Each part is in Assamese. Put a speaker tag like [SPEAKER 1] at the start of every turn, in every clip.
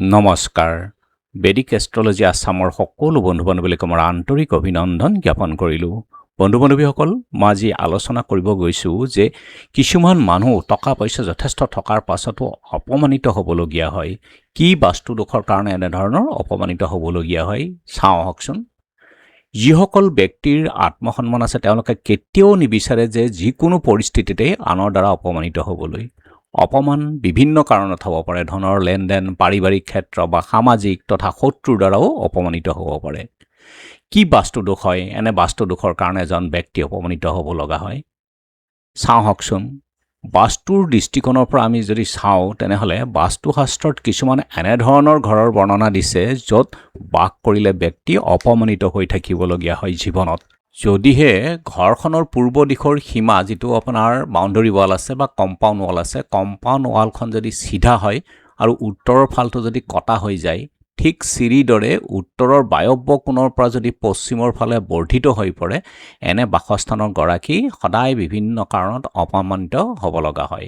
[SPEAKER 1] নমস্কাৰ বেদিক এষ্ট্ৰলজি আছামৰ সকলো বন্ধু-বান্ধৱীলৈ মোৰ আন্তৰিক অভিনন্দন জ্ঞাপন কৰিলোঁ। বন্ধু-বান্ধৱীসকল, মই আজি আলোচনা কৰিব গৈছোঁ যে কিছুমান মানুহ টকা পইচা যথেষ্ট থকাৰ পাছতো অপমানিত হ'বলগীয়া হয়। কি বাস্তু দোষৰ কাৰণে এনেধৰণৰ অপমানিত হ'বলগীয়া হয় চাওঁ আহকচোন। যিসকল ব্যক্তিৰ আত্মসন্মান আছে তেওঁলোকে কেতিয়াও নিবিচাৰে যে যিকোনো পৰিস্থিতিতে আনৰ দ্বাৰা অপমানিত হ'বলৈ। অপমান বিভিন্ন কাৰণত হ'ব পাৰে, ধনৰ লেনদেন, পাৰিবাৰিক ক্ষেত্ৰ বা সামাজিক তথা শত্ৰুৰ দ্বাৰাও অপমানিত হ'ব পাৰে। কি বাস্তু দোষ হয় এনে বাস্তু দোষৰ কাৰণে এজন ব্যক্তি অপমানিত হ'ব লগা হয়? চাওঁ আহকচোন। বাস্তুৰ দৃষ্টিকোণৰ পৰা আমি যদি চাওঁ তেনেহ'লে বাস্তুশাস্ত্ৰত কিছুমান এনেধৰণৰ ঘৰৰ বৰ্ণনা দিছে য'ত বাস কৰিলে ব্যক্তি অপমানিত হৈ থাকিবলগীয়া হয় জীৱনত। যদিহে ঘৰখনৰ পূৰ্ব দিশৰ সীমা যিটো আপোনাৰ বাউণ্ডেৰী ৱাল আছে বা কম্পাউণ্ড ৱাল আছে, কম্পাউণ্ড ৱালখন যদি চিধা হয় আৰু উত্তৰৰ ফালটো যদি কটা হৈ যায়, ঠিক চিৰিৰ দৰে উত্তৰৰ বায়ব্য কোণৰ পৰা যদি পশ্চিমৰ ফালে বৰ্ধিত হৈ পৰে, এনে বাসস্থানৰ গৰাকী সদায় বিভিন্ন কাৰণত অপমানিত হ'ব লগা হয়।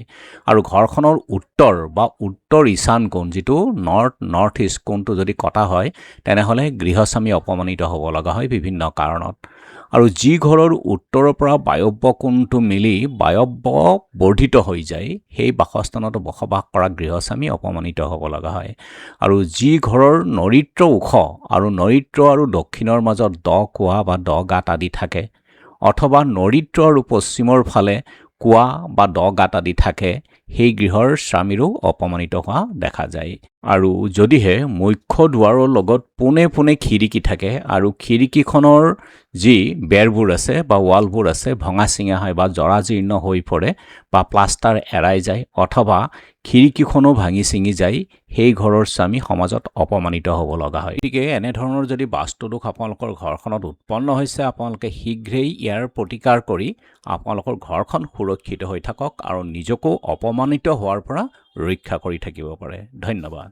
[SPEAKER 1] আৰু ঘৰখনৰ উত্তৰ বা উত্তৰ ঈশান কোণ যিটো নৰ্থ ইষ্ট কোণটো যদি কটা হয় তেনেহ'লে গৃহস্বামী অপমানিত হ'ব লগা হয় বিভিন্ন কাৰণত। আৰু যি ঘৰৰ উত্তৰৰ পৰা বায়ব্য কোণটো মিলি বায়ব্য বৰ্ধিত হৈ যায় সেই বাসস্থানত বসবাস কৰা গৃহস্বামী অপমানিত হ'ব লগা হয়। আৰু যি ঘৰৰ নৰিত্ৰ ওখ আৰু নৰিত্ৰ আৰু দক্ষিণৰ মাজত দ কোৱা বা দ গাঁত আদি থাকে, অথবা নৰিত্ৰ আৰু পশ্চিমৰ ফালে কোৱা বা দ গাঁত আদি থাকে, সেই গৃহৰ স্বামীৰো অপমানিত হোৱা দেখা যায়। আৰু যদিহে মুখ্য দুৱাৰৰ লগত পোনে পোনে খিৰিকী থাকে আৰু খিৰিকীখনৰ যি বেৰবোৰ আছে বা ৱালবোৰ আছে ভঙা চিঙা হয় বা জৰাজীৰ্ণ হৈ পৰে বা প্লাষ্টাৰ এৰাই যায় অথবা খিৰিকীখনো ভাঙি ছিঙি যায়, সেই ঘৰৰ স্বামী সমাজত অপমানিত হ'ব লগা হয়। গতিকে এনেধৰণৰ যদি বাস্তুদোষ আপোনালোকৰ ঘৰখনত উৎপন্ন হৈছে, আপোনালোকে শীঘ্ৰেই ইয়াৰ প্ৰতিকাৰ কৰি আপোনালোকৰ ঘৰখন সুৰক্ষিত হৈ থাকক আৰু নিজকো অপমানিত হোৱাৰ পৰা ৰক্ষা কৰি থাকিব পাৰে। ধন্যবাদ।